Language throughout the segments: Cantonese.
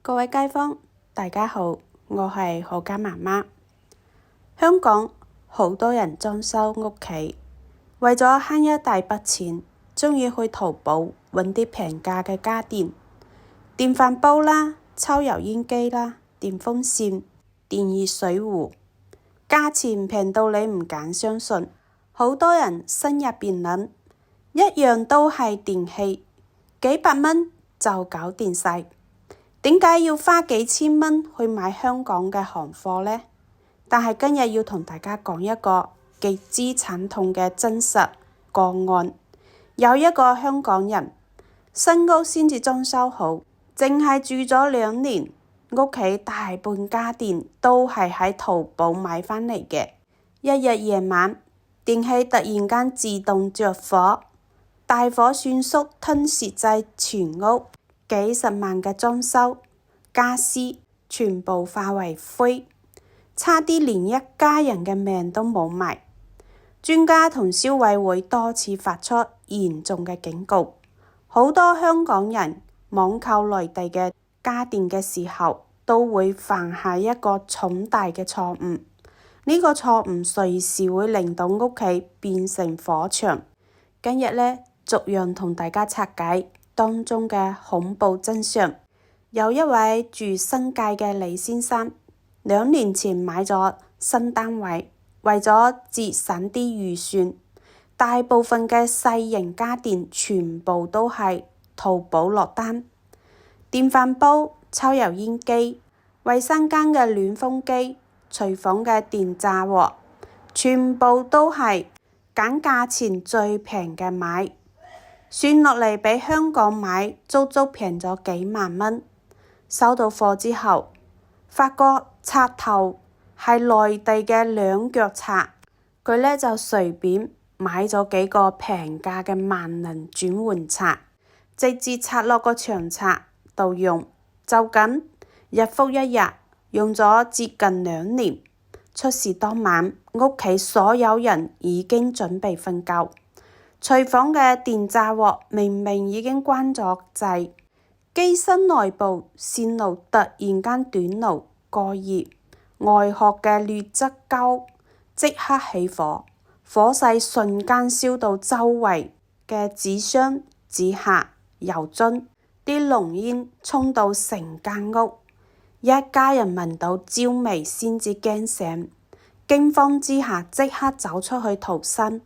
各位街坊，大家好，我係何家媽媽。香港好多人裝修屋企，為咗慳一大筆錢，鍾意去淘寶揾啲平價嘅家電，電飯煲啦、抽油煙機啦、電風扇、電熱水壺，價錢平到你唔敢相信。好多人心入邊諗，一樣都係電器，幾百蚊就搞掂晒。點解要花幾千蚊去買香港嘅行貨呢？但係今日要同大家講一個極之慘痛嘅真實個案。有一個香港人新屋先至裝修好，淨係住咗2年，屋企大半家電都係喺淘寶買返嚟嘅。一日夜晚，電器突然間自動着火，大火迅速吞噬晒全屋，幾十萬嘅裝修家私全部化為灰，差啲連一家人嘅命都冇埋。專家同消委會多次發出嚴重嘅警告，好多香港人網購內地嘅家電嘅時候，都會犯下一個重大嘅錯誤。呢個錯誤隨時會令到屋企變成火場。今日呢，逐樣同大家拆解當中嘅恐怖真相。有一位住新界嘅李先生，2年前買咗新單位，為咗節省啲預算，大部分嘅細型家電全部都係淘寶落單。電飯煲、抽油煙機、衛生間嘅暖風機、廚房嘅電炸鍋，全部都係揀價錢最平嘅買，算落嚟比香港買足足平咗幾萬蚊。收到貨之後，發覺插頭係內地嘅兩腳插，佢呢就隨便買咗幾個平價嘅萬能轉換插，直接插落個長插度用，就咁日復一日，用咗接近2年。出事當晚，屋企所有人已經準備瞓覺，廚房嘅電炸鍋明明已經關咗掣，機身內部線路突然間短路過熱，外殼嘅劣質膠即刻起火，火勢瞬間燒到周圍嘅紙箱、紙盒、油樽，啲濃煙衝到成間屋，一家人聞到焦味先至驚醒，驚慌之下即刻走出去逃生。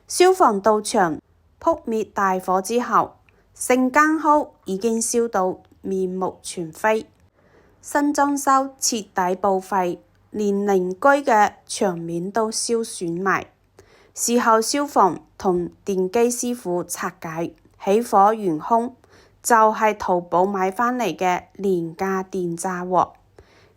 消防到場撲滅大火之後，成間屋已經燒到面目全非，新裝修徹底報廢，連鄰居嘅牆面都燒損埋。事後消防同電機師傅拆解，起火元兇就係淘寶買返嚟嘅廉價電炸鍋，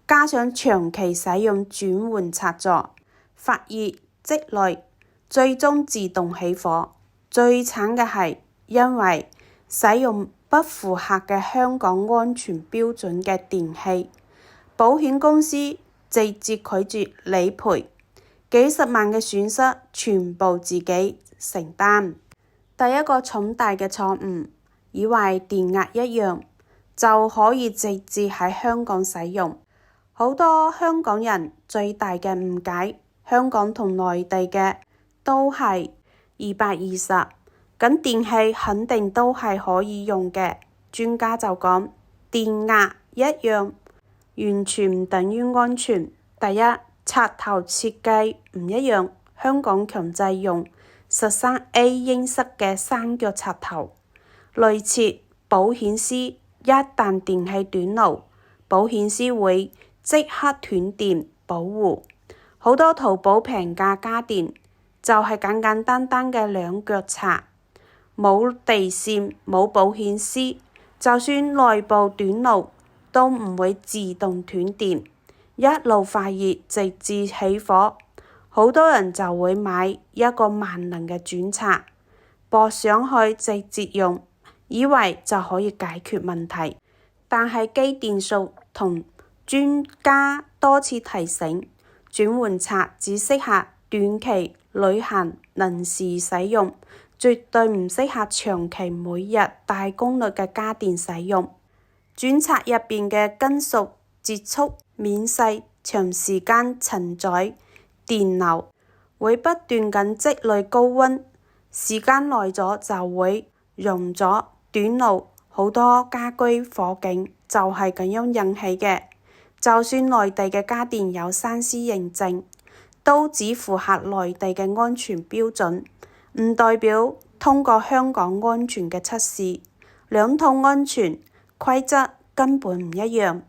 加上長期使用轉換插座，發熱積累，最終自動起火。最慘嘅係，因為使用不符合嘅香港安全標準嘅電器，保險公司直接拒絕理賠，幾十萬嘅損失全部自己承擔。第一個重大嘅錯誤，以為電壓一樣就可以直接喺香港使用。好多香港人最大嘅誤解，香港同內地嘅都係220，咁電器肯定都係可以用嘅。專家就講，電壓一樣完全唔等於安全。第一，插頭設計唔一樣，香港強制用13A 英式嘅3腳插頭，類似保險絲，一旦電器短路，保險絲會即刻斷電保護。好多淘寶平價家電就係簡簡單單嘅2腳插，冇地線冇保險絲，就算內部短路都唔會自動斷電，一路發熱直至起火。好多人就會買一個萬能嘅轉插，駁上去直接用，以為就可以解決問題。但係機電署同專家多次提醒，轉換插只適合短期旅行臨時使用，絕對唔適合長期每日大功率嘅家電使用。鑽刷入邊嘅金屬接觸面細，長時間承載電流會不斷咁積累高溫，時間耐咗就會熔咗短路。好多家居火警就係咁樣引起嘅。就算內地嘅家電有3C 認證，都只符合內地嘅安全標準，唔代表通過香港安全嘅測試。兩套安全規則根本唔一樣。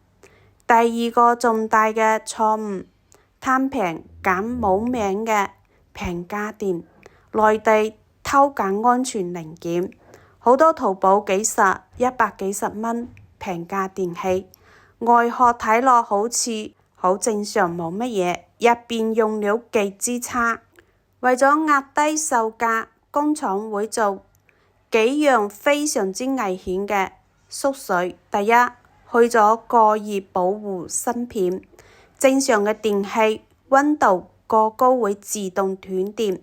第二個重大嘅錯誤，貪平揀冇名嘅平價電，內地偷揀安全零件，好多淘寶幾十、100幾十蚊平價電器，外殼睇落好似好正常冇乜嘢，入邊用料極之差。為咗壓低售價，工廠會做幾樣非常之危險嘅縮水。第一，去咗過熱保護芯片，正常嘅電器溫度過高會自動斷電，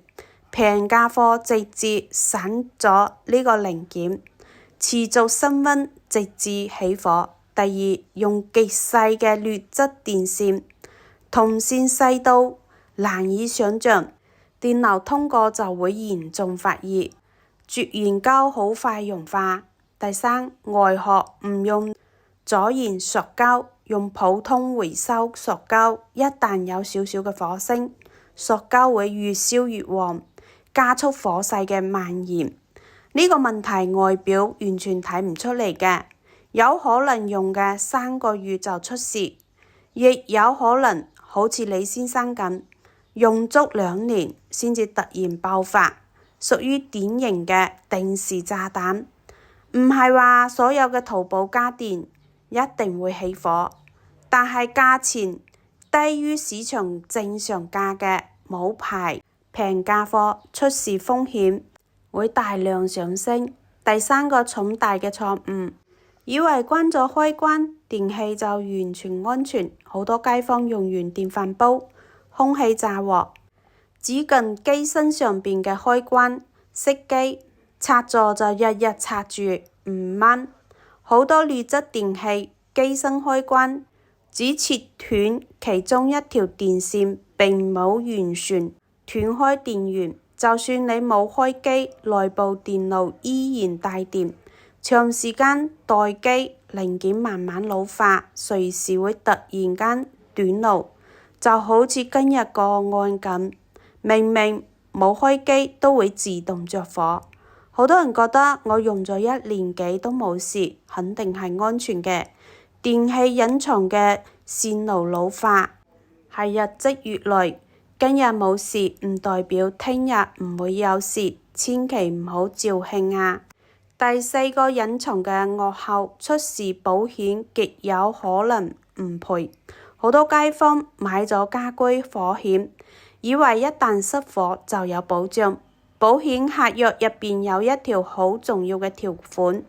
平價貨直接省咗呢個零件，持續升溫直至起火。第二，用極細嘅劣質電線，銅線細到難以想像，電流通過就會嚴重發熱，絕緣膠好快融化。第三，外殼唔用阻燃塑膠，用普通回收塑膠，一旦有少少嘅火星，塑膠會越燒越旺，加速火勢嘅蔓延。呢個問題外表完全睇唔出嚟嘅，有可能用嘅3個月就出事，亦有可能好似李先生咁，用足2年先至突然爆發，屬於典型嘅定時炸彈。唔係話所有嘅淘寶家電一定會起火，但係價錢低於市場正常價嘅冇牌平價貨，出事風險會大量上升。第三個重大嘅錯誤，以為關咗開關電器就完全安全，好多街坊用完電飯煲空氣炸鍋，只近機身上邊嘅開關熄機，插座就日日插住唔掹。好多劣質電器機身開關只切斷其中一條電線，並冇完全斷開電源，就算你冇開機，內部電路依然帶電，長時間待機，零件慢慢老化，隨時會突然間短路。就好似今日個案咁，明明冇開機都會自動着火。好多人覺得我用咗1年幾都冇事，肯定係安全嘅。電器隱藏嘅線路老化係日積月累，今日冇事唔代表聽日唔會有事，千祈唔好肇慶啊！第4個隱藏嘅噩耗，出事保險極有可能唔賠。好多街坊買咗家居火險，以為一旦失火就有保障。保險合約入邊有一條好重要嘅條款，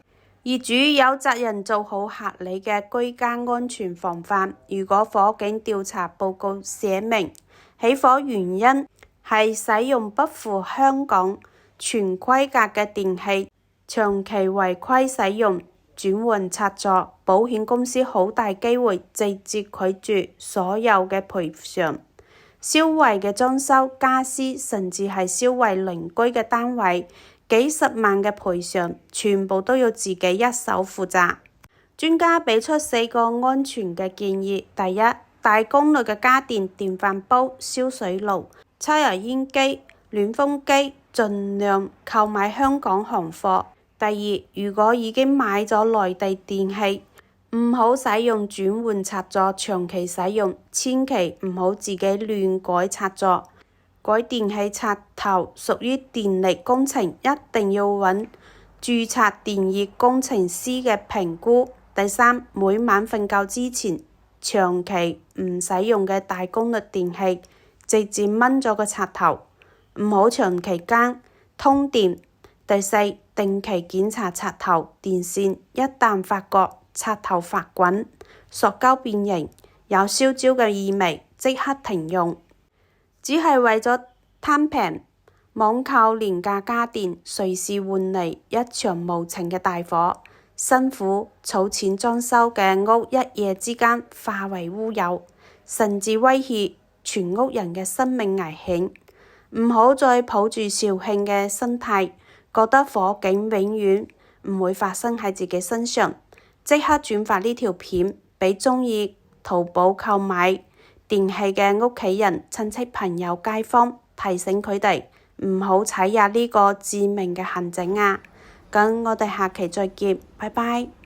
業主有責任做好合理嘅居家安全防範。如果火警調查報告寫明起火原因係使用不符香港全規格嘅電器，長期違規使用、轉換插座，保險公司好大機會直接拒絕所有嘅賠償。燒毀嘅裝修家私，甚至係燒毀鄰居嘅單位，幾十萬嘅賠償，全部都要自己一手負責。專家俾出4個安全嘅建議：第一，大功率嘅家電、電飯煲、燒水爐、抽油煙機、暖風機，盡量購買香港行貨。第二，如果已經買咗內地電器，唔好使用轉換插座，長期使用，千祈唔好自己亂改插座、改電器插頭，屬於電力工程，一定要揾註冊電業工程師嘅評估。第三，每晚瞓覺之前，長期唔使用嘅大功率電器，直接掹咗個插頭，唔好長期間通電。第四，定期檢查插頭電線，一旦發覺插頭發滾、塑膠變形、有燒焦嘅意味，即刻停用。只係為咗貪平，網購廉價家電，隨時換嚟一場無情嘅大火。辛苦儲錢裝修嘅屋一夜之間化為烏有，甚至威脅全屋人嘅生命危險。唔好再抱住僥倖嘅心態，覺得火警永遠唔會發生喺自己身上，即刻轉發呢條片俾鍾意淘寶購買電器嘅屋企人、親戚、朋友、街坊，提醒佢哋唔好踩入呢個致命嘅陷阱啊！咁我哋下期再見，拜拜。